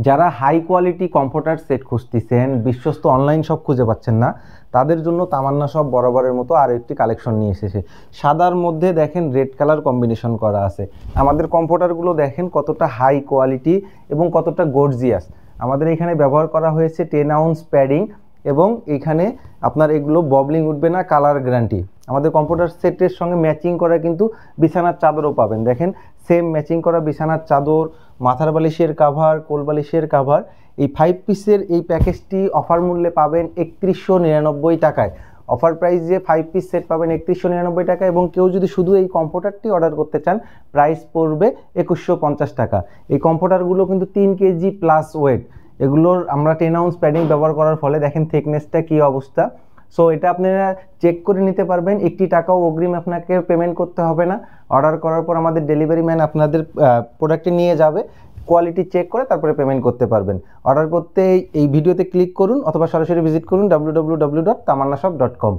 যারা high quality comforter set খুঁজতেছেন, বিশ্বস্ত অনলাইন শপ খুঁজে পাচ্ছেন না, তাদের জন্য তামান্না শপ বরাবরের মতো আরও একটি কালেকশন নিয়ে এসেছে। সাদার মধ্যে দেখেন রেড কালার কম্বিনেশন করা আছে। আমাদের কমফোর্টারগুলো দেখেন কতটা হাই কোয়ালিটি এবং কতটা গর্জিয়াস। আমাদের এখানে ব্যবহার করা হয়েছে 10 আউন্স প্যাডিং এবং এখানে আপনার এগুলো ববলিং উঠবে না, কালার গ্যারান্টি। আমাদের কমফোর্টার সেটের সঙ্গে ম্যাচিং করা কিন্তু বিছানার চাদরও পাবেন। দেখেন সেম ম্যাচিং করা বিছানার চাদর, মাথার বালিশের কাভার, কোল বালিশের কাভার। এই 5 পিসের এই প্যাকেজটি অফার মূল্যে পাবেন 3199 টাকায়। অফার প্রাইসে 5 পিস সেট পাবেন 3199 টাকা, এবং কেউ যদি শুধু এই কমফোর্টারটি অর্ডার করতে চান প্রাইস পড়বে 2150 টাকা। এই কমফোর্টারগুলো কিন্তু 3 কেজি প্লাস ওয়েট। এগুলোর আমরা 10 আউন্স প্যাডিং ব্যবহার করার ফলে দেখেন থিকনেসটা কী অবস্থা। সো এটা আপনারা চেক করে নিতে পারবেন, 1 টাকাও অগ্রিম আপনাকে পেমেন্ট করতে হবে না। অর্ডার করার পর আমাদের ডেলিভারি ম্যান আপনাদের প্রোডাক্টটি নিয়ে যাবে, কোয়ালিটি চেক করে তারপরে পেমেন্ট করতে পারবেন। অর্ডার করতে এই ভিডিওতে ক্লিক করুন অথবা সরাসরি ভিজিট করুন www.tamannashop.com।